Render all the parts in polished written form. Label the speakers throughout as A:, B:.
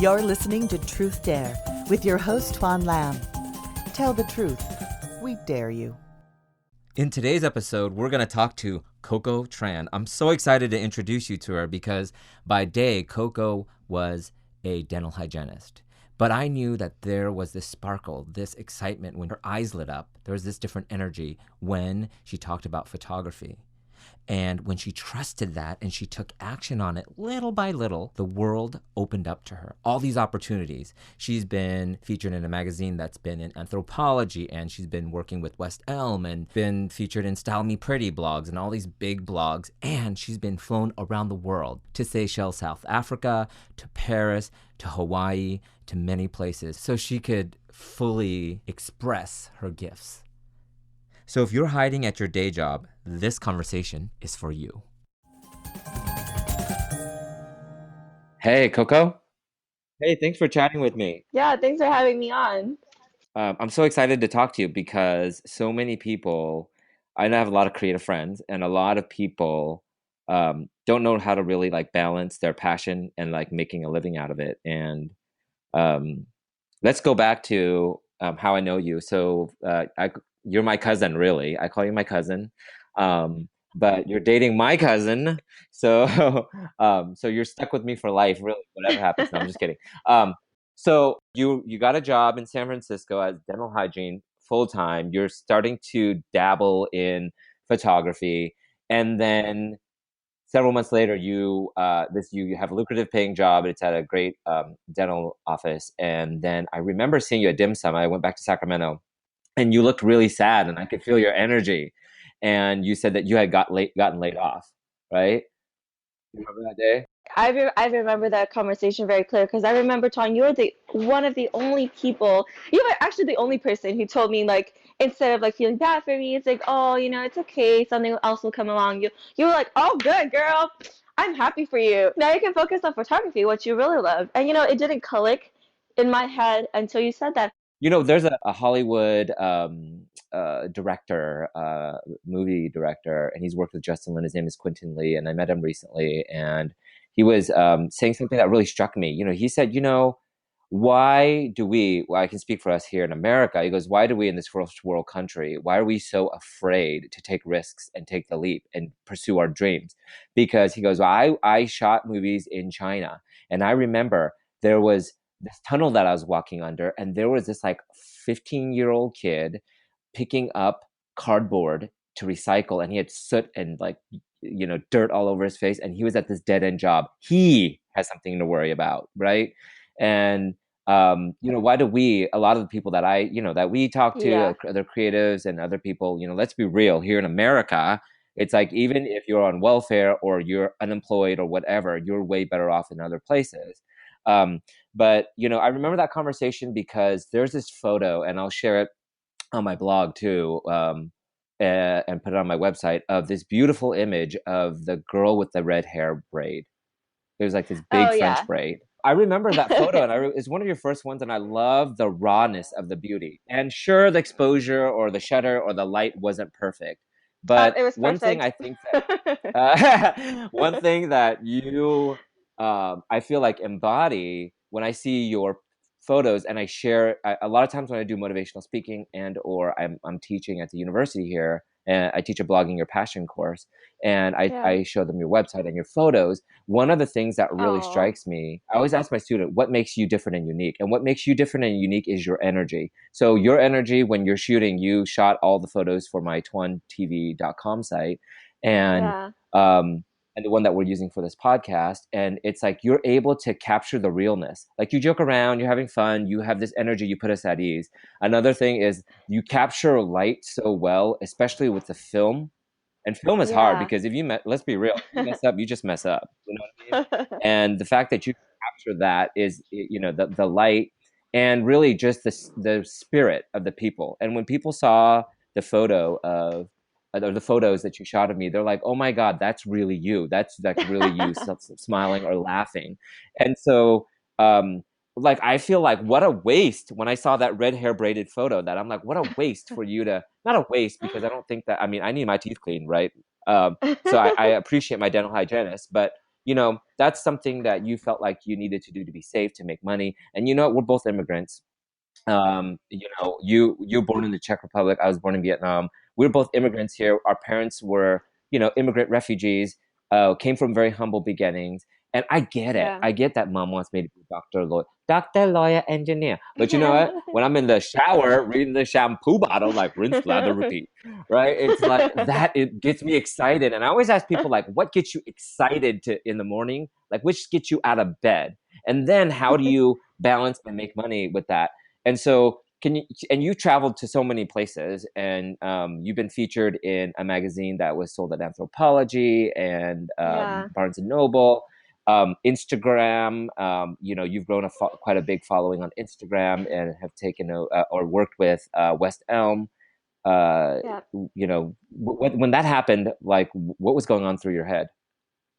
A: You're listening to TruthDare with your host, Tuan Lam. Tell the truth. We dare you.
B: In today's episode, we're going to talk to Coco Tran. I'm so excited to introduce you to her because by day, Coco was a dental hygienist. But I knew that there was this sparkle, this excitement when her eyes lit up. There was this different energy when she talked about photography. And when she trusted that and she took action on it little by little, the world opened up to her. All these opportunities. She's been featured in a magazine that's been in anthropology, and she's been working with West Elm and been featured in Style Me Pretty blogs and all these big blogs. And she's been flown around the world to Seychelles, South Africa, to Paris, to Hawaii, to many places so she could fully express her gifts. So if you're hiding at your day job, this conversation is for you. Hey, Coco. Hey, thanks for chatting with me.
C: Yeah, thanks for having me on.
B: I'm so excited to talk to you because so many people, I know I have a lot of creative friends, and a lot of people don't know how to really balance their passion and making a living out of it. And let's go back to how I know you. So you're my cousin, really. I call you my cousin. But you're dating my cousin. So so you're stuck with me for life, really, whatever happens. No, I'm just kidding. So you got a job in San Francisco as dental hygiene full time. You're starting to dabble in photography, and then several months later, you have a lucrative paying job. It's at a great dental office, and then I remember seeing you at Dim Sum. I went back to Sacramento, and you looked really sad, and I could feel your energy. And you said that you had gotten laid off, right? You remember that day?
C: I remember that conversation very clear because I remember, Tom, you were one of the only people, you were actually the only person who told me, instead of feeling bad for me, it's oh, it's okay, something else will come along. You were like, oh, good, girl. I'm happy for you. Now you can focus on photography, what you really love. And, it didn't click in my head until you said that.
B: There's a Hollywood director, movie director, and he's worked with Justin Lin. His name is Quentin Lee, and I met him recently, and he was saying something that really struck me. He said, why do we, well, I can speak for us here in America, he goes, why do we in this first world country, why are we so afraid to take risks and take the leap and pursue our dreams? Because he goes, well, I shot movies in China, and I remember there was this tunnel that I was walking under, and there was this 15-year-old kid picking up cardboard to recycle, and he had soot and dirt all over his face, and he was at this dead-end job. He has something to worry about, right? And why do we, a lot of the people that that we talk to, other creatives and other people, let's be real, here in America, it's even if you're on welfare or you're unemployed or whatever, you're way better off in other places. But I remember that conversation because there's this photo, and I'll share it on my blog too, and put it on my website, of this beautiful image of the girl with the red hair braid. There's this big French braid. I remember that photo, and it's one of your first ones, and I love the rawness of the beauty. And sure, the exposure or the shutter or the light wasn't perfect, but
C: it was
B: one
C: perfect.
B: thing I think that one thing that you I feel embody when I see your photos, and I share a lot of times when I do motivational speaking and or I'm teaching at the university here, and I teach a blogging your passion course, and I show them your website and your photos. One of the things that really strikes me, I always ask my student, what makes you different and unique? And what makes you different and unique is your energy. So your energy when you're shooting, you shot all the photos for my twantv.com site, and and the one that we're using for this podcast. And it's you're able to capture the realness. You joke around, you're having fun, you have this energy, you put us at ease. Another thing is you capture light so well, especially with the film. And film is hard because if let's be real, if you mess up, you just mess up. You know what I mean? And the fact that you capture that is, the light and really just the spirit of the people. And when people saw the photo of or the photos that you shot of me, they're like, oh my God, that's really you. That's really you smiling or laughing. And so, I feel what a waste when I saw that red hair braided photo, that I'm what a waste for you to, not a waste because I don't think that, I need my teeth cleaned, right? So I appreciate my dental hygienist, but that's something that you felt like you needed to do to be safe, to make money. And we're both immigrants. You were born in the Czech Republic. I was born in Vietnam. We were both immigrants here. Our parents were, immigrant refugees, came from very humble beginnings. And I get it.
C: Yeah.
B: I get that mom wants me to be doctor, lawyer, engineer. But you know what? When I'm in the shower reading the shampoo bottle, like rinse, lather, repeat, right? It's like that. It gets me excited. And I always ask people, like, what gets you excited in the morning? Like, which gets you out of bed? And then how do you balance and make money with that? And so, you traveled to so many places, and you've been featured in a magazine that was sold at Anthropology and
C: Yeah.
B: Barnes and Noble, Instagram. You've grown quite a big following on Instagram and have taken or worked with West Elm.
C: Yeah.
B: When that happened, like, what was going on through your head?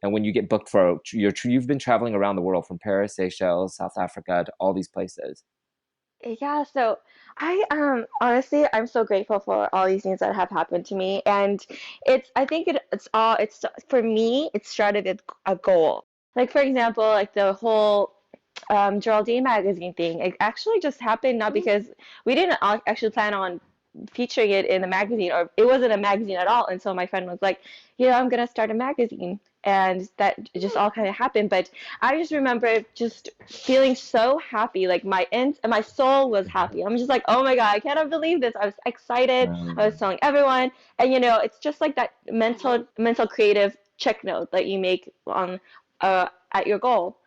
B: And when you get booked you've been traveling around the world, from Paris, Seychelles, South Africa, to all these places.
C: Yeah, so I honestly I'm so grateful for all these things that have happened to me, and I think it's for me it started with a goal. Like for example, like the whole Geraldine magazine thing. It actually just happened not because we didn't actually plan on featuring it in a magazine, or it wasn't a magazine at all until my friend was like, I'm gonna start a magazine. And that just all kind of happened. But I just remember just feeling so happy, like my soul was happy. I'm just like, oh my God, I cannot believe this. I was excited. I was telling everyone, and it's just like that mental creative check note that you make on at your goal.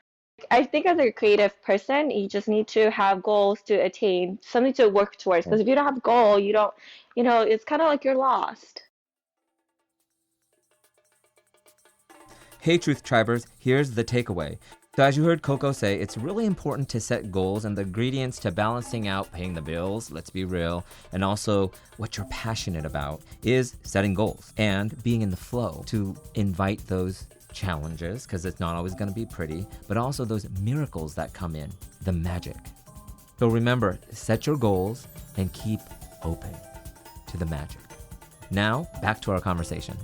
C: I think as a creative person, you just need to have goals to attain, something to work towards. Because if you don't have a goal, you don't, it's kind of like you're lost.
D: Hey Truth Tribers, here's the takeaway. So as you heard Coco say, it's really important to set goals, and the ingredients to balancing out paying the bills, let's be real, and also what you're passionate about is setting goals and being in the flow to invite those challenges, because it's not always going to be pretty, but also those miracles that come in, the magic. So remember, set your goals and keep open to the magic. Now, back to our conversation.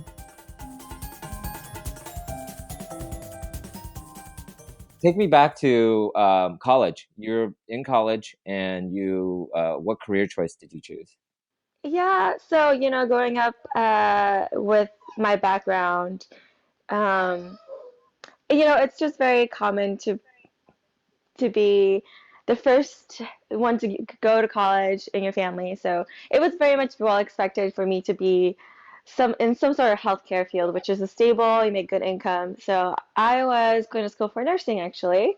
B: Take me back to college. You're in college, and what career choice did you choose?
C: Yeah, so growing up with my background, um, it's just very common to be the first one to go to college in your family. So it was very much well expected for me to be in some sort of healthcare field, which is a stable, you make good income. So I was going to school for nursing actually.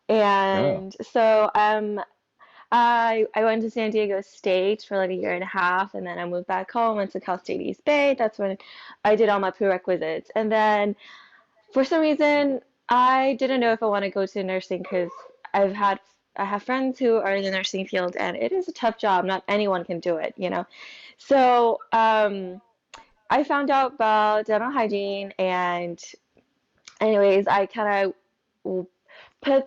B: Oh,
C: And so I went to San Diego State for like a year and a half, and then I moved back home, went to Cal State East Bay. That's when I did all my prerequisites. And then for some reason, I didn't know if I want to go to nursing because I have friends who are in the nursing field, and it is a tough job. Not anyone can do it. So I found out about dental hygiene, and anyways, I kind of put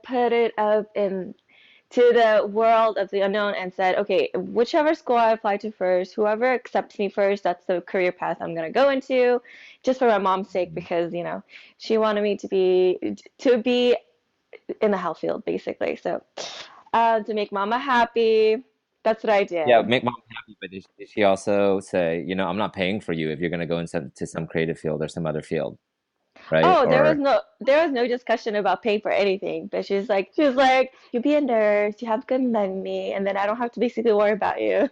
C: put it up in to the world of the unknown and said, okay, whichever school I apply to first, whoever accepts me first, that's the career path I'm gonna go into, just for my mom's sake, because she wanted me to be in the health field basically. So to make mama happy, that's what I
B: yeah,
C: did.
B: make mom happy. But did she also say, I'm not paying for you if you're going to go to some creative field or some other field, right?
C: Oh,
B: Or
C: there was no discussion about paying for anything. But she was like, you be a nurse, you have good money, and then I don't have to basically worry about you.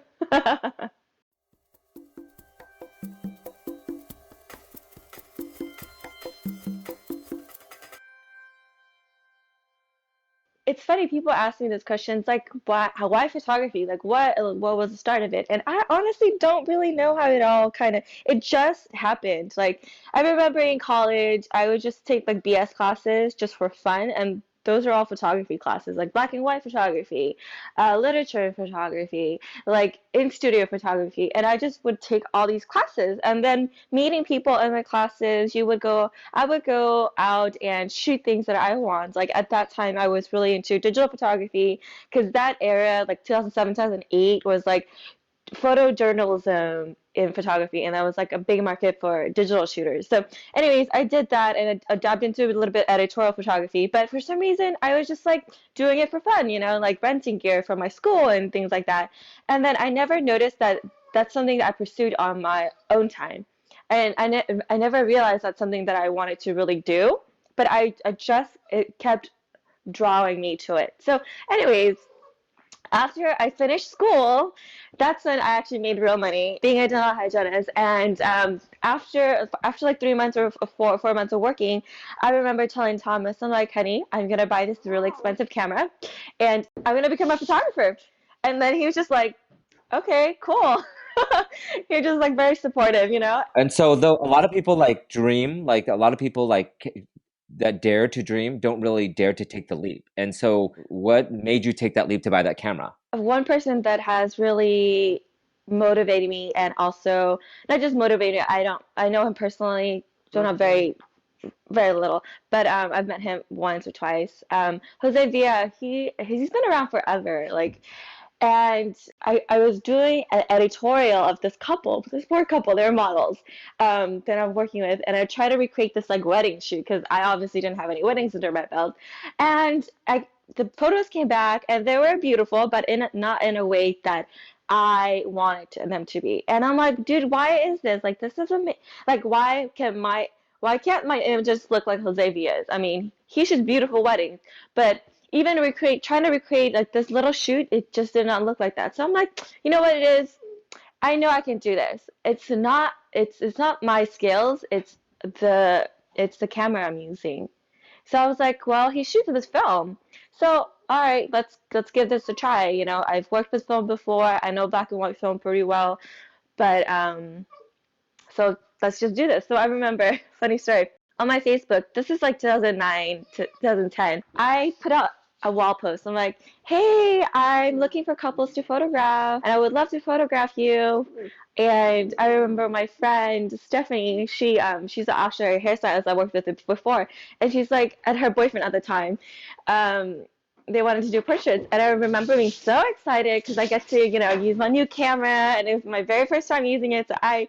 C: It's funny, people ask me these questions like, why photography? Like, what was the start of it? And I honestly don't really know how it just happened. Like, I remember in college, I would just take like BS classes just for fun, and those are all photography classes, like black and white photography, literature photography, like in studio photography. And I just would take all these classes, and then meeting people in my classes, I would go out and shoot things that I want. Like at that time, I was really into digital photography because that era, like 2007, 2008, was like photojournalism in photography, and that was like a big market for digital shooters. So anyways, I did that and I dived into a little bit editorial photography, but for some reason I was just like doing it for fun, like renting gear from my school and things like that. And then I never noticed that that's something that I pursued on my own time. And I never realized that's something that I wanted to really do, but it kept drawing me to it. So anyways, after I finished school, that's when I actually made real money being a dental hygienist. And after like 3 months or 4 months of working, I remember telling Thomas, I'm like, honey, I'm gonna buy this really expensive camera, and I'm gonna become a photographer. And then he was just like, okay, cool. You're just like very supportive.
B: And so though a lot of people like dream, like a lot of people like that dare to dream don't really dare to take the leap. And so what made you take that leap to buy that camera?
C: One person that has really motivated me, and also not just motivated, I know him personally, don't have very little, but I've met him once or twice. Jose Villa, he's been around forever, like. And I was doing an editorial of this poor couple, they're models, that I'm working with, and I try to recreate this like wedding shoot because I obviously didn't have any weddings under my belt. And the photos came back and they were beautiful, but not in a way that I wanted them to be. And I'm like, dude, why is this? Like, this is like, why can't my images look like Jose Villa's? I mean, he shoots beautiful weddings, but even trying to recreate like this little shoot, it just did not look like that. So I'm like, you know what it is? I know I can do this. It's not my skills. It's the camera I'm using. So I was like, well, he shoots this film. So all right, let's give this a try. I've worked with film before. I know black and white film pretty well, but so let's just do this. So I remember, funny story, on my Facebook, this is like 2009 to 2010, I put out a wall post. I'm like, hey, I'm looking for couples to photograph, and I would love to photograph you. And I remember my friend Stephanie, she's an Australian hairstylist I worked with before, and she's like, and her boyfriend at the time, they wanted to do portraits, and I remember being so excited because I get to use my new camera, and it was my very first time using it. So I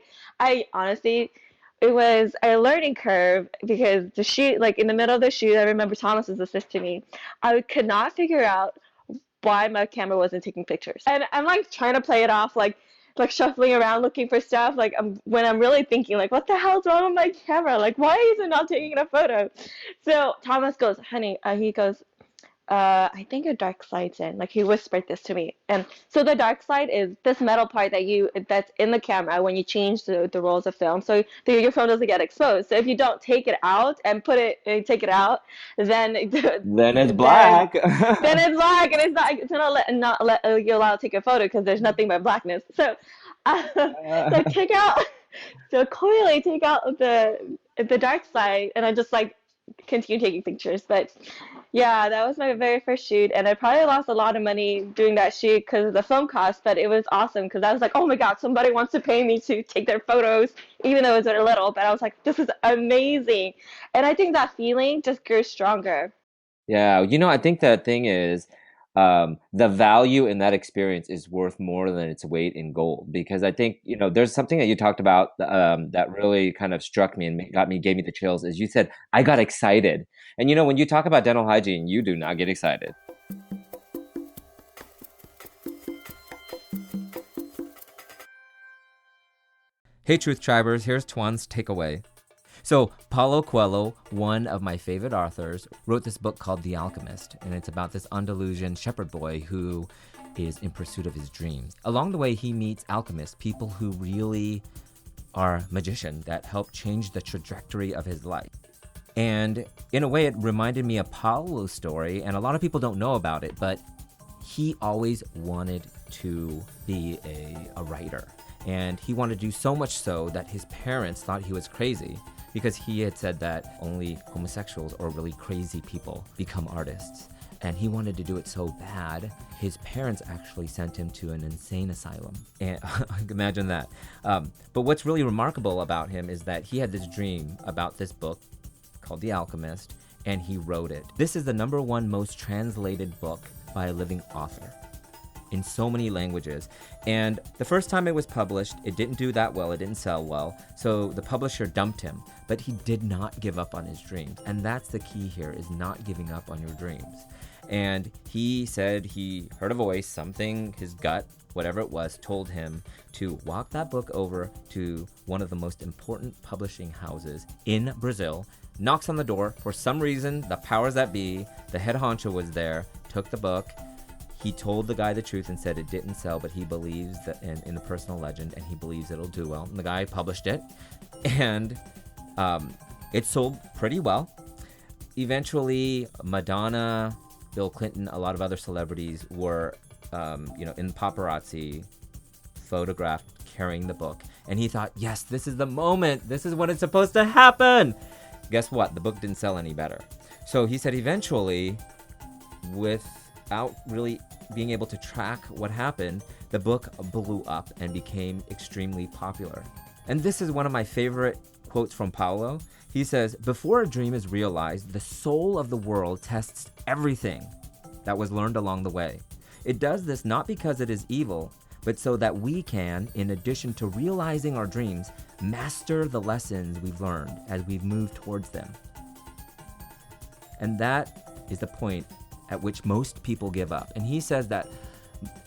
C: honestly, it was a learning curve because the shoot, like in the middle of the shoot, I remember Thomas was assisting me. I could not figure out why my camera wasn't taking pictures, and I'm like trying to play it off like shuffling around looking for stuff, like when I'm really thinking like, what the hell's wrong with my camera? Like, why is it not taking a photo? So Thomas goes, honey, he goes, I think your dark slide's in. Like, he whispered this to me. And so the dark slide is this metal part that's in the camera when you change the rolls of film, so your film doesn't get exposed. So if you don't take it out and take it out, then
B: it's black.
C: Then it's black, and it's not let you allowed to take a photo because there's nothing but blackness. So clearly take out the dark side, and I just like continue taking pictures. But yeah, that was my very first shoot, and I probably lost a lot of money doing that shoot because of the film cost, but it was awesome because I was like, oh my god, somebody wants to pay me to take their photos, even though it was a little, but I was like, this is amazing. And I think that feeling just grew stronger.
B: Yeah, I think the thing is, the value in that experience is worth more than its weight in gold, because I think, there's something that you talked about that really kind of struck me and gave me the chills, is you said, I got excited. And when you talk about dental hygiene, you do not get excited.
D: Hey, Truth Tribers, here's Tuan's takeaway. So, Paulo Coelho, one of my favorite authors, wrote this book called The Alchemist, and it's about this Andalusian shepherd boy who is in pursuit of his dreams. Along the way, he meets alchemists, people who really are magicians that help change the trajectory of his life. And in a way, it reminded me of Paulo's story, and a lot of people don't know about it, but he always wanted to be a writer. And he wanted to do so much so that his parents thought he was crazy, because he had said that only homosexuals or really crazy people become artists. And he wanted to do it so bad, his parents actually sent him to an insane asylum. And imagine that. But what's really remarkable about him is that he had this dream about this book called The Alchemist, and he wrote it. This is the #1 most translated book by a living author. in so many languages. And the first time it was published, it didn't do that well. It didn't sell well. So the publisher dumped him, but he did not give up on his dreams. And that's the key here, is not giving up on your dreams. And he said he heard a voice, something, his gut, whatever it was, told him to walk that book over to one of the most important publishing houses in Brazil, knocks on the door. For some reason, the powers that be, the head honcho was there, took the book. He told the guy the truth and said it didn't sell, but he believes that in the personal legend, and he believes it'll do well. And the guy published it, and it sold pretty well. Eventually, Madonna, Bill Clinton, a lot of other celebrities were, in paparazzi, photographed carrying the book. And he thought, yes, this is the moment. This is when it's supposed to happen. Guess what? The book didn't sell any better. So he said eventually, without really being able to track what happened, the book blew up and became extremely popular. And this is one of my favorite quotes from Paulo. He says, "Before a dream is realized, the soul of the world tests everything that was learned along the way. It does this not because it is evil, but so that we can, in addition to realizing our dreams, master the lessons we've learned as we've moved towards them." And that is the point at which most people give up. And he says that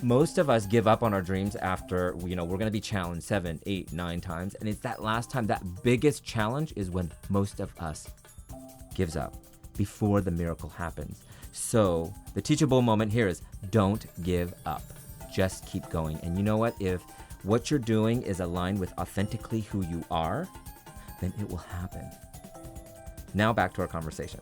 D: most of us give up on our dreams after, we're going to be challenged 7, 8, 9 times. And it's that last time, that biggest challenge is when most of us gives up before the miracle happens. So the teachable moment here is don't give up. Just keep going. And you know what? If what you're doing is aligned with authentically who you are, then it will happen. Now back to our conversation.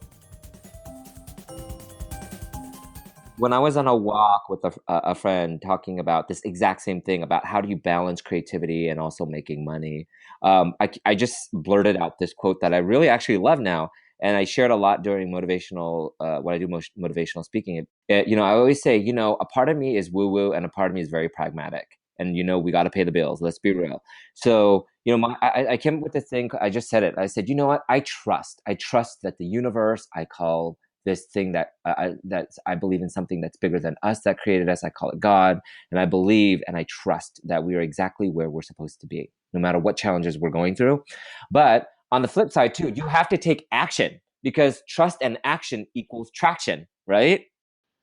B: When I was on a walk with a friend talking about this exact same thing, about how do you balance creativity and also making money, I just blurted out this quote that I really actually love now. And I shared a lot during motivational, when I do motivational speaking. I always say, a part of me is woo-woo and a part of me is very pragmatic. And, we got to pay the bills. Let's be real. So, I came up with this thing. I just said it. I said, you know what? I trust that the universe, I call this thing that I believe in something that's bigger than us, that created us. I call it God. And I believe and I trust that we are exactly where we're supposed to be, no matter what challenges we're going through. But on the flip side too, you have to take action, because trust and action equals traction, right?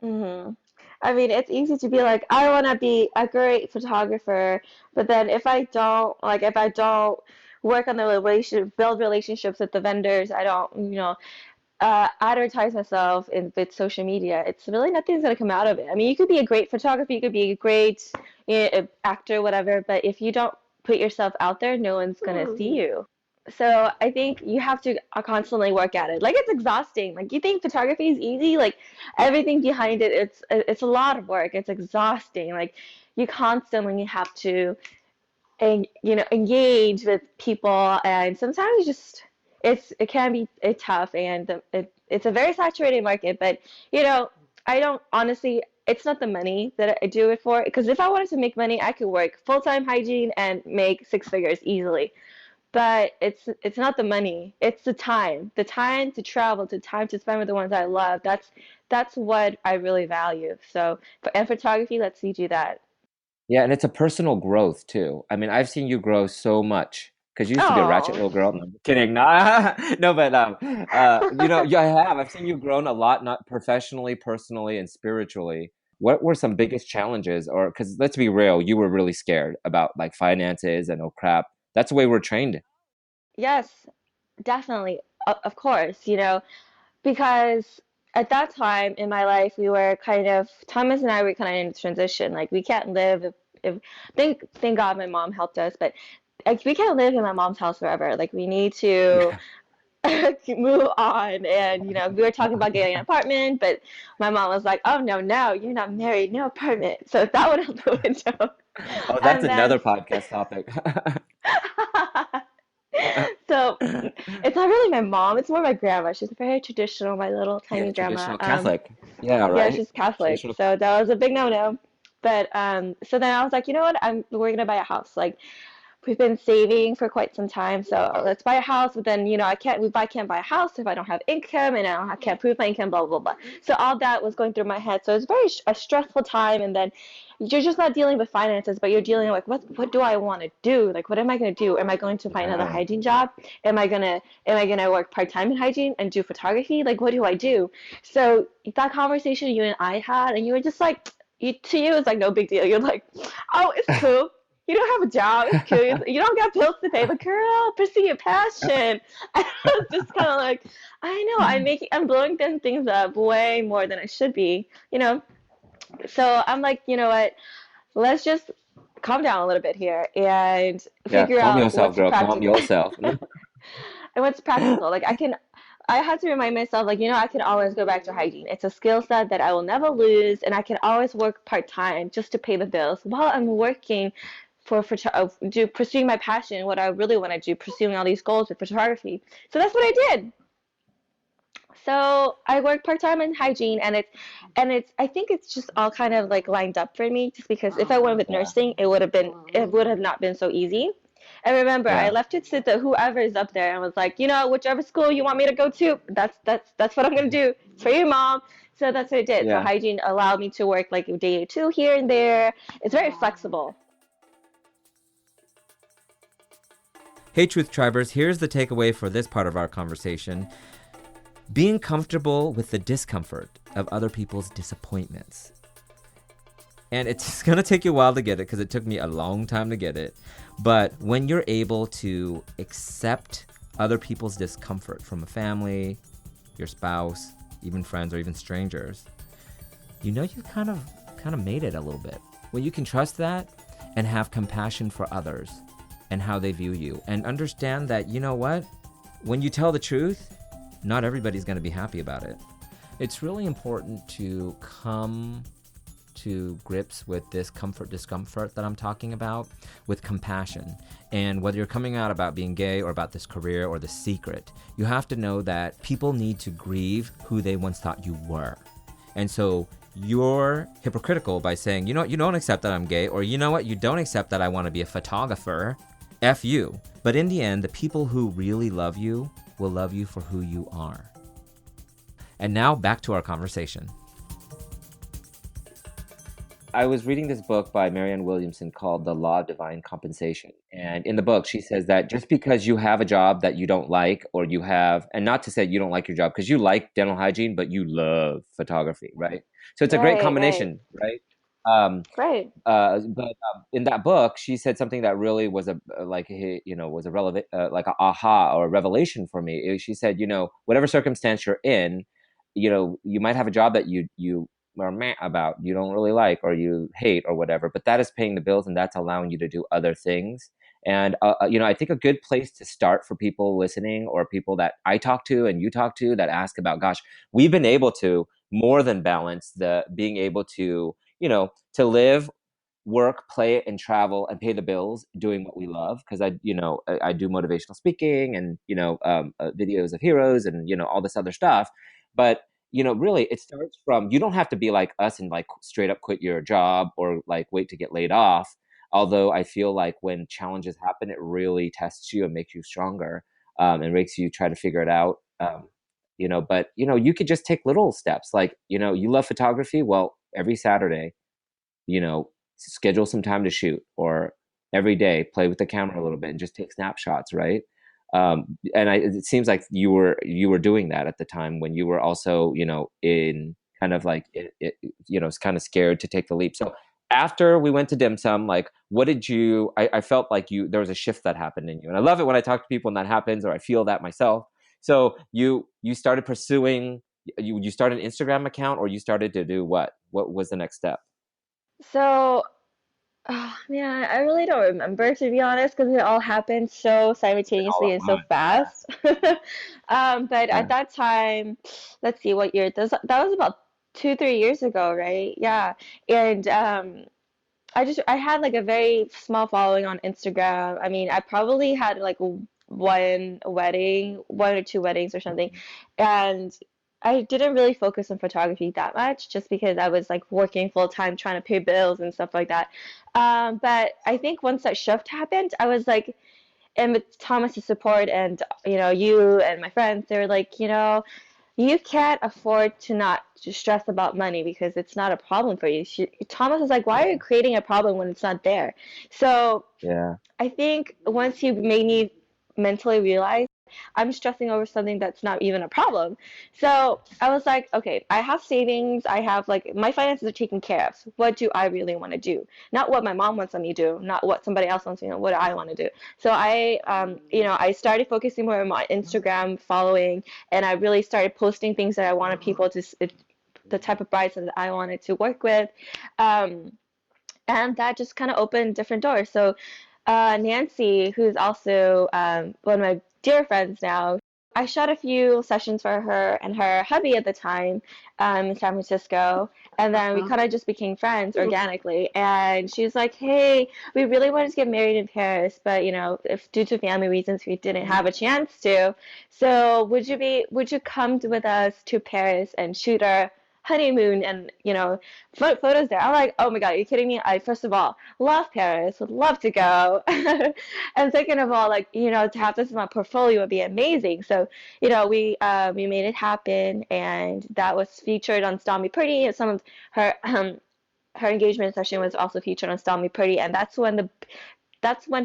C: Mm-hmm. I mean, it's easy to be like, I want to be a great photographer, but then if I don't work on the build relationships with the vendors, I don't, advertise myself with social media, it's really nothing's going to come out of it. I mean, you could be a great photographer, you could be a great actor, whatever, but if you don't put yourself out there, no one's going to see you. So I think you have to constantly work at it. Like, it's exhausting. Like, you think photography is easy? Like, everything behind it, it's a lot of work. It's exhausting. Like, you constantly have to, engage with people, and sometimes it can be tough, and it's a very saturated market. But I don't honestly. It's not the money that I do it for. Because if I wanted to make money, I could work full-time hygiene and make 6 figures easily. But it's not the money. It's the time to travel, the time to spend with the ones I love. That's what I really value. So, and photography lets you do that.
B: Yeah, and it's a personal growth too. I mean, I've seen you grow so much, because you used to be a ratchet little girl. No, I'm kidding. No, no, but yeah, I have. I've seen you grown a lot, not professionally, personally, and spiritually. What were some biggest challenges? Or, because let's be real, you were really scared about like finances and, oh crap, that's the way we're trained.
C: Yes, definitely. Of course, because at that time in my life, Thomas and I were kind of in transition. Like, we can't live if thank God my mom helped us, but like, we can't live in my mom's house forever. Like, we need to move on. And, we were talking about getting an apartment, but my mom was like, oh, no, you're not married, no apartment. So that went out the window.
B: Oh, that's
C: And
B: another
C: then,
B: podcast topic.
C: so it's not really my mom, it's more my grandma. She's very traditional, my little
B: Yeah,
C: tiny grandma.
B: traditional Catholic. Yeah,
C: Yeah,
B: right?
C: she's Catholic.
B: Traditional.
C: So that was a big no-no. But so then I was like, you know what? We're gonna buy a house. Like, we've been saving for quite some time, so let's buy a house. But then, I can't buy a house if I don't have income, and I can't prove my income, blah, blah, blah. So all that was going through my head. So it was a stressful time. And then you're just not dealing with finances, but you're dealing with what do I want to do? Like, what am I going to do? Am I going to find another hygiene job? Am I gonna work part-time in hygiene and do photography? Like, what do I do? So that conversation you and I had, and you were just like, to you, it's like no big deal. You're like, oh, it's cool. You don't have a job. It's cool. You don't got bills to pay, but girl, pursue your passion. I was just kind of like, I know I'm blowing things up way more than I should be, So I'm like, you know what? Let's just calm down a little bit here and figure
B: calm
C: out
B: yourself,
C: what's
B: girl. Calm
C: practical.
B: yourself.
C: And what's practical. Like I had to remind myself, like, I can always go back to hygiene. It's a skill set that I will never lose, and I can always work part-time just to pay the bills while I'm working pursuing my passion, what I really want to do, pursuing all these goals with photography. So that's what I did. So I work part-time in hygiene, and it's I think it's just all kind of like lined up for me, just because if I went with nursing, it would have not been so easy. And remember, I
B: Yeah.
C: left it to whoever is up there and was like, whichever school you want me to go to, that's what I'm gonna do. It's for your mom. So that's what I did. So
B: Yeah.
C: hygiene allowed me to work like a day or two here and there. It's very flexible.
D: Hey, Truth Tribers, here's the takeaway for this part of our conversation. Being comfortable with the discomfort of other people's disappointments. And it's going to take you a while to get it, because it took me a long time to get it. But when you're able to accept other people's discomfort from a family, your spouse, even friends, or even strangers, you kind of made it a little bit. When you can trust that and have compassion for others and how they view you, and understand that, when you tell the truth, not everybody's going to be happy about it. It's really important to come to grips with this discomfort that I'm talking about with compassion. And whether you're coming out about being gay or about this career or the secret, you have to know that people need to grieve who they once thought you were. And so you're hypocritical by saying, you don't accept that I'm gay, or you don't accept that I want to be a photographer. F you. But in the end, the people who really love you will love you for who you are. And now back to our conversation.
B: I was reading this book by Marianne Williamson called The Law of Divine Compensation. And in the book, she says that just because you have a job that you don't like, and not to say you don't like your job, because you like dental hygiene, but you love photography, right? So it's a great combination, right?
C: Right.
B: But in that book, she said something that really was was a relevant, like a aha or a revelation for me. She said, whatever circumstance you're in, you might have a job that you are meh about, you don't really like, or you hate, or whatever, but that is paying the bills, and that's allowing you to do other things. And I think a good place to start for people listening, or people that I talk to and you talk to that ask about, gosh, we've been able to more than balance the being able to to live, work, play, and travel and pay the bills doing what we love. Because I do motivational speaking and videos of heroes and all this other stuff. But really, it starts from, you don't have to be like us and like straight up quit your job or like wait to get laid off. Although I feel like when challenges happen, it really tests you and makes you stronger, and makes you try to figure it out. But you could just take little steps. Like, you love photography. Well, every Saturday, schedule some time to shoot, or every day play with the camera a little bit and just take snapshots, right? It seems like you were doing that at the time when you were also, in kind of like, kind of scared to take the leap. So after we went to dim sum, like, what did I felt like there was a shift that happened in you. And I love it when I talk to people and that happens, or I feel that myself. So you started pursuing, you started an Instagram account, or you started to do what? What was the next step?
C: So, oh, man, I really don't remember, to be honest, because it all happened so simultaneously and so fast. But at that time, let's see what year. That was about 2, 3 years ago, right? Yeah. And I had like a very small following on Instagram. I mean, I probably had like one wedding, one or two weddings or something. And I didn't really focus on photography that much just because I was like working full time trying to pay bills and stuff like that. But I think once that shift happened, I was like, and with Thomas's support and you and my friends, they were like, you can't afford to not to stress about money because it's not a problem for you. Thomas was like, why are you creating a problem when it's not there? So
B: Yeah.
C: I think once you made me mentally realize I'm stressing over something that's not even a problem. So I was like, okay, I have savings. I have like my finances are taken care of. So what do I really want to do? Not what my mom wants me to do, not what somebody else wants me to do, what do I want to do? So I started focusing more on my Instagram following, and I really started posting things that I wanted people to, the type of brides that I wanted to work with. Um, and that just kind of opened different doors. So Nancy, who's also one of my dear friends now, I shot a few sessions for her and her hubby at the time in San Francisco. And then we kind of just became friends organically. And she was like, hey, we really wanted to get married in Paris, but if due to family reasons, we didn't have a chance to. So would you come with us to Paris and shoot our honeymoon and photos there? I'm like, oh my God, are you kidding me? I first of all love Paris, would love to go. And second of all, like, to have this in my portfolio would be amazing. So, we made it happen, and that was featured on Style Me Pretty. Some of her engagement session was also featured on Style Me Pretty, and that's when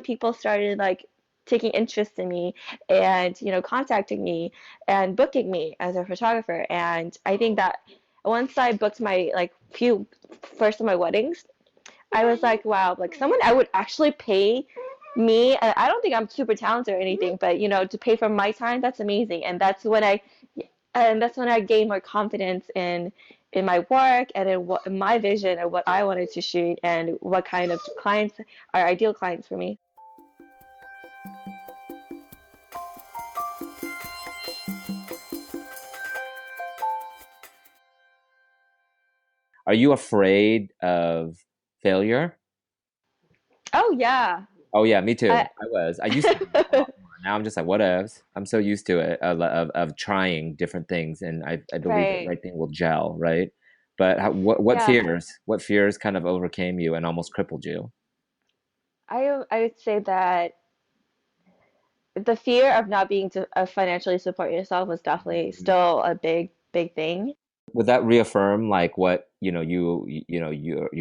C: people started like taking interest in me and contacting me and booking me as a photographer. And I think that once I booked my like few first of my weddings, I was like, wow, like someone I would actually pay me. And I don't think I'm super talented or anything, but to pay for my time, that's amazing. And that's when I gained more confidence in my work and in my vision and what I wanted to shoot and what kind of clients are ideal clients for me.
B: Are you afraid of failure?
C: Oh yeah.
B: Oh yeah, me too.
C: I,
B: I was. I used to be a lot more. Now I'm just like, what ifs? I'm so used to it of trying different things, and I believe the
C: right.
B: right thing will gel, right? But
C: Yeah.
B: what fears kind of overcame you and almost crippled you?
C: I would say that the fear of not being to financially support yourself was definitely still a big thing.
B: Would that reaffirm like what your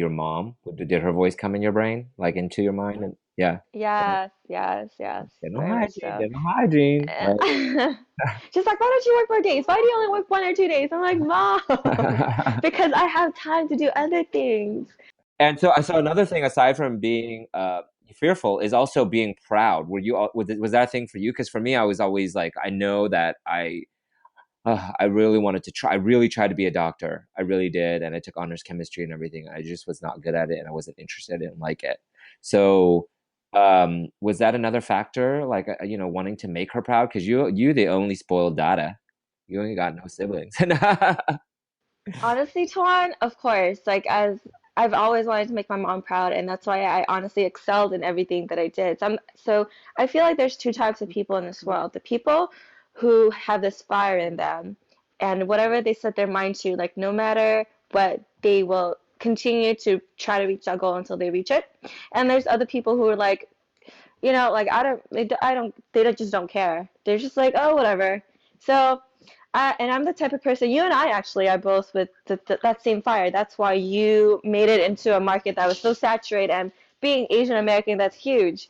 B: mom? Did her voice come in your brain, like into your mind? And yeah,
C: Yes,
B: dental
C: very much
B: hygiene,
C: so.
B: dental hygiene,
C: And
B: right?
C: she's like, why don't you work more days? Why do you only work 1 or 2 days? I'm like, Mom, because I have time to do other things.
B: And so another thing aside from being fearful is also being proud. Was that a thing for you? Because for me, I was always like, I know that I really wanted to try. I really tried to be a doctor. I really did, and I took honors chemistry and everything. I just was not good at it, and I wasn't interested. I didn't like it. So, was that another factor, like wanting to make her proud? Because you the only spoiled data. You only got no siblings.
C: Honestly, Tuan, of course, like as I've always wanted to make my mom proud, and that's why I honestly excelled in everything that I did. So I feel like there's two types of people in this world. The people who have this fire in them, and whatever they set their mind to, like no matter what, they will continue to try to reach that goal until they reach it. And there's other people who are like, like they just don't care. They're just like, oh, whatever. So, and I'm the type of person, you and I actually are both with that same fire. That's why you made it into a market that was so saturated, and being Asian American, that's huge.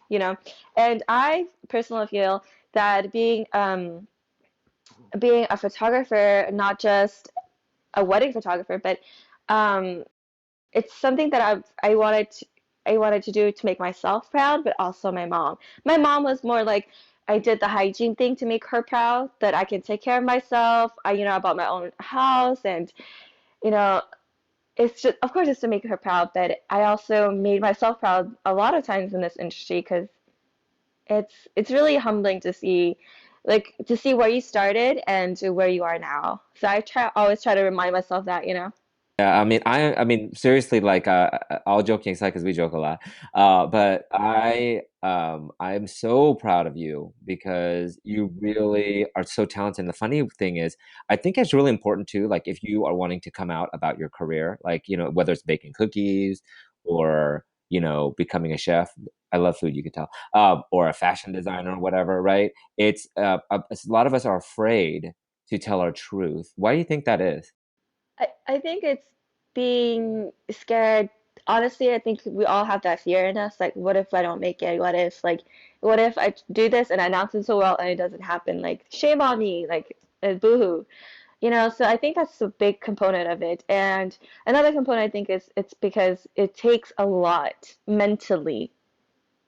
C: And I personally feel that being a photographer, not just a wedding photographer, but um, it's something that I wanted to do to make myself proud, but also my mom. My mom was more like I did the hygiene thing to make her proud that I can take care of myself. I bought my own house, and you know, it's just of course it's to make her proud, but I also made myself proud a lot of times in this industry because it's really humbling to see where you started and to where you are now. So I always try to remind myself that.
B: Yeah, I mean, seriously, like, all joking aside, because we joke a lot, but I'm so proud of you because you really are so talented. And the funny thing is, I think it's really important too, like, if you are wanting to come out about your career, like, whether it's baking cookies or, becoming a chef. I love food, you can tell, or a fashion designer or whatever, right? A lot of us are afraid to tell our truth. Why do you think that is?
C: I think it's being scared. Honestly, I think we all have that fear in us. Like, what if I don't make it? What if I do this and I announce it so well and it doesn't happen? Like, shame on me. Like, boohoo. So I think that's a big component of it. And another component I think is it's because it takes a lot mentally,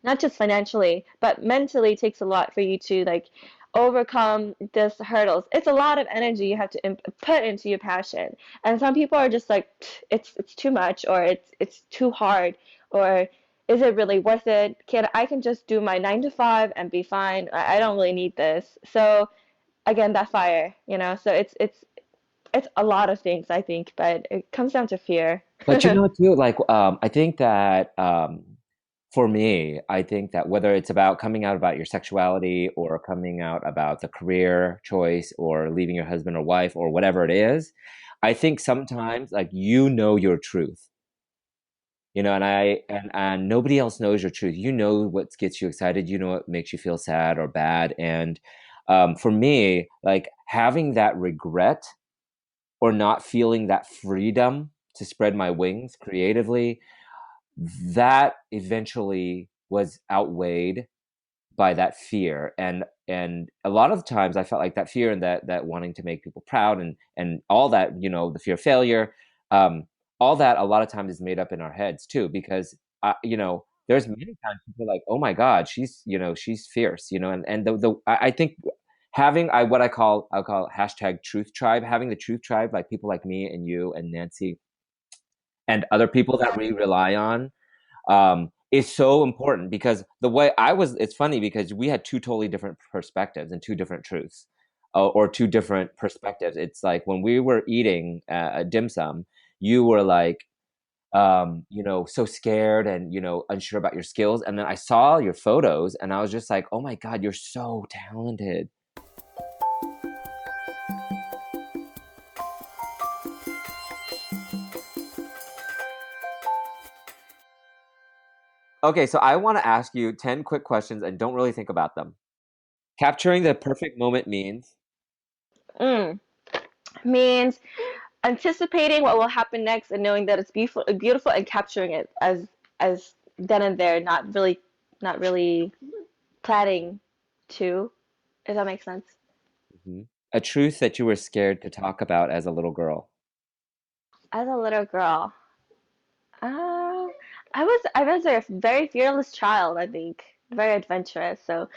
C: not just financially, but mentally takes a lot for you to like overcome this hurdles. It's a lot of energy you have to put into your passion. And some people are just like, it's too much, or it's too hard, or is it really worth it? I can just do my 9 to 5 and be fine. I don't really need this. So again, that fire, So it's a lot of things, I think, but it comes down to fear.
B: But too, like, I think that, for me, I think that whether it's about coming out about your sexuality or coming out about the career choice or leaving your husband or wife or whatever it is, I think sometimes, like, your truth, and nobody else knows your truth. You know what gets you excited. You know what makes you feel sad or bad. And for me, like, having that regret or not feeling that freedom to spread my wings creatively, that eventually was outweighed by that fear. And a lot of times I felt like that fear and that wanting to make people proud and all that, the fear of failure, um all that a lot of times is made up in our heads too, because there's many times people are like, oh my god, she's fierce, and I think having what I'll call hashtag truth tribe, having the truth tribe, like people like me and you and Nancy and other people that we rely on, is so important. Because the way it's funny because we had two totally different perspectives and two different truths, or two different perspectives. It's like when we were eating a dim sum, you were like, so scared and, unsure about your skills. And then I saw your photos and I was just like, oh my God, you're so talented. Okay, so I want to ask you 10 quick questions and don't really think about them. Capturing the perfect moment means.
C: Mm. Means anticipating what will happen next and knowing that it's beautiful and capturing it as then and there, not really planning to, if that makes sense.
B: Mhm. A truth that you were scared to talk about as a little girl.
C: As a little girl, uh, I was a very fearless child, I think, very adventurous. So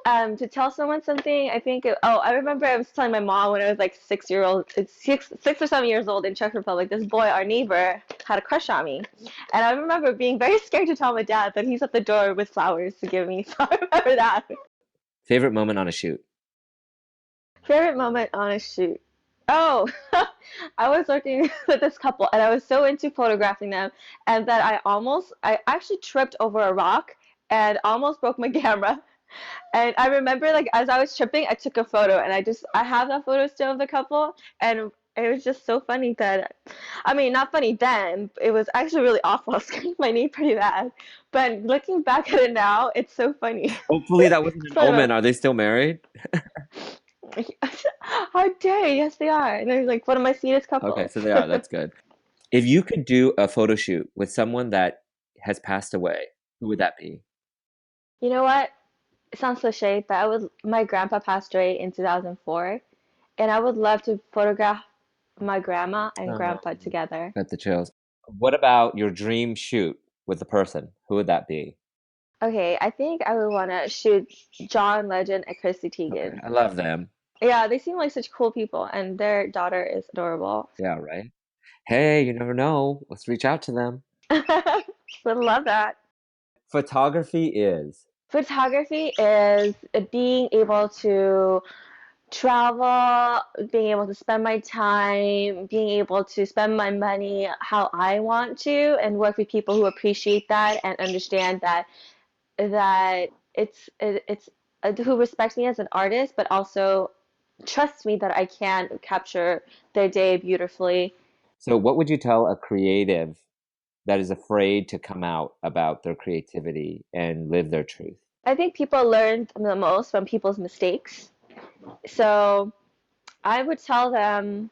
C: to tell someone something, I think I remember I was telling my mom when I was like 6 or 7 years old in Czech Republic, this boy, our neighbor, had a crush on me. And I remember being very scared to tell my dad that he's at the door with flowers to give me. So I remember that.
B: Favorite moment on a shoot.
C: Favorite moment on a shoot. Oh, I was working with this couple and I was so into photographing them, and that I actually tripped over a rock and almost broke my camera. And I remember, like, as I was tripping, I took a photo, and I have that photo still of the couple, and it was just so funny that, I mean, not funny then, it was actually really awful. I scraped my knee pretty bad. But looking back at it now, it's so funny.
B: Hopefully that wasn't an
C: Sorry
B: omen.
C: about
B: Are they still married?
C: how dare you? Yes, they are. And they're like one of my sweetest
B: Okay,
C: couples.
B: so they are. That's good. If you could do a photo shoot with someone that has passed away, who would that be?
C: You know what? It sounds cliche, but my grandpa passed away in 2004, and I would love to photograph my grandma and
B: Oh,
C: grandpa together.
B: got the chills. What about your dream shoot with a person? Who would that be?
C: Okay, I think I would want to shoot John Legend and Chrissy
B: Okay,
C: Teigen.
B: I love them.
C: Yeah, they seem like such cool people, and their daughter is adorable.
B: Yeah, right. Hey, you never know. Let's reach out to them.
C: Would love that.
B: Photography is.
C: Photography is being able to travel, being able to spend my time, being able to spend my money how I want to, and work with people who appreciate that and understand that it's who respects me as an artist, but also trust me that I can capture their day beautifully.
B: So, what would you tell a creative that is afraid to come out about their creativity and live their truth?
C: I think people learn the most from people's mistakes. So I would tell them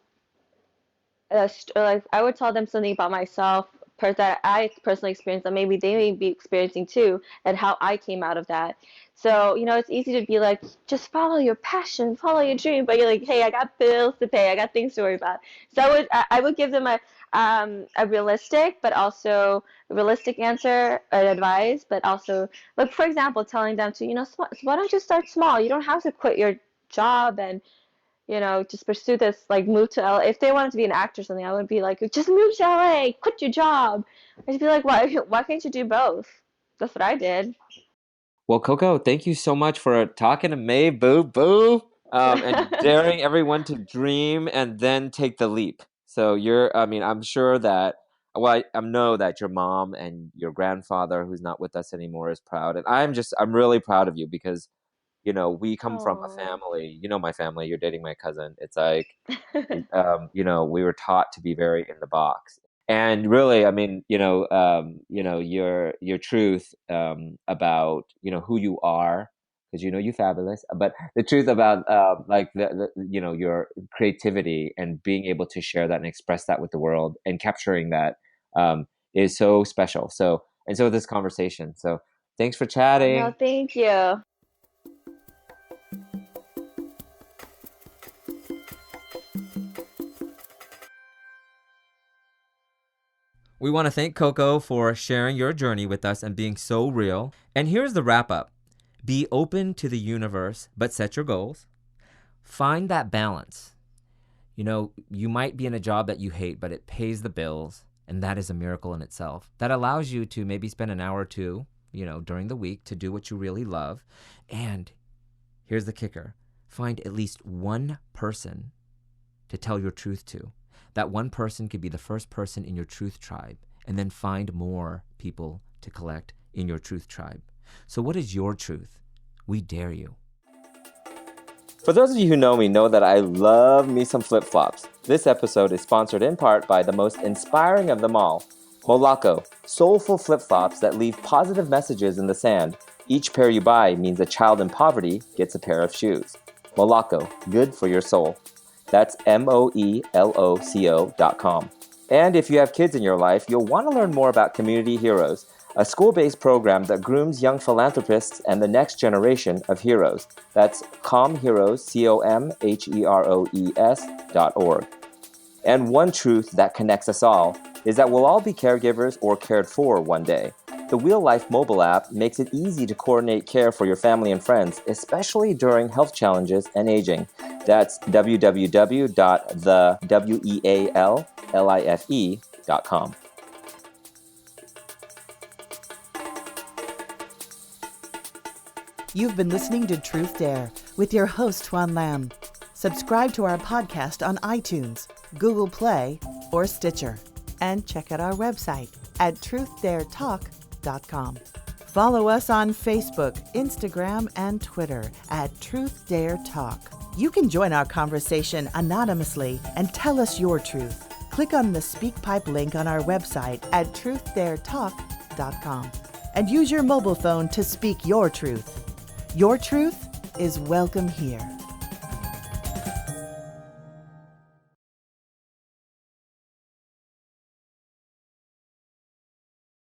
C: like I would tell them something about myself that I personally experienced that maybe they may be experiencing too, and how I came out of that. So, it's easy to be like, just follow your passion, follow your dream, but you're like, hey, I got bills to pay, I got things to worry about. So I would give them a realistic but also realistic answer and advice, but also, like, for example, telling them to, why don't you start small? You don't have to quit your job and just pursue this, like move to LA. If they wanted to be an actor or something, I would be like, just move to LA, quit your job. I'd be like, why can't you do both? That's what I did.
B: Well, Coco, thank you so much for talking to me, boo boo, and daring everyone to dream and then take the leap. So I'm sure that, well, I know that your mom and your grandfather, who's not with us anymore, is proud. And I'm really proud of you because, we come from a
C: Oh.
B: family, my family, you're dating my cousin. It's like, we were taught to be very in the box. And really, I mean, your truth about who you are, because you're fabulous. But the truth about like your creativity and being able to share that and express that with the world and capturing that is so special. So this conversation. So thanks for
C: Oh, no,
B: chatting.
C: thank you.
D: We want to thank Coco for sharing your journey with us and being so real. And here's the wrap up. Be open to the universe, but set your goals. Find that balance. You might be in a job that you hate, but it pays the bills, and that is a miracle in itself. That allows you to maybe spend an hour or two, during the week to do what you really love. And here's the kicker. Find at least one person to tell your truth to. That one person could be the first person in your truth tribe, and then find more people to collect in your truth tribe. So what is your truth? We dare you.
B: For those of you who know me know that I love me some flip-flops. This episode is sponsored in part by the most inspiring of them all, Moloko, soulful flip-flops that leave positive messages in the sand. Each pair you buy means a child in poverty gets a pair of shoes. Moloko, good for your soul. That's MOELOCO.com. And if you have kids in your life, you'll want to learn more about Community Heroes, a school-based program that grooms young philanthropists and the next generation of heroes. That's ComHeroes, ComHeroes.org. And one truth that connects us all is that we'll all be caregivers or cared for one day. The Wheel Life mobile app makes it easy to coordinate care for your family and friends, especially during health challenges and aging. That's www.theweallife.com.
A: You've been listening to TruthDare with your host, Tuan Lam. Subscribe to our podcast on iTunes, Google Play, or Stitcher. And check out our website at TruthDareTalk.com. Follow us on Facebook, Instagram, and Twitter at TruthDare Talk. You can join our conversation anonymously and tell us your truth. Click on the SpeakPipe link on our website at TruthDareTalk.com and use your mobile phone to speak your truth. Your truth is welcome here.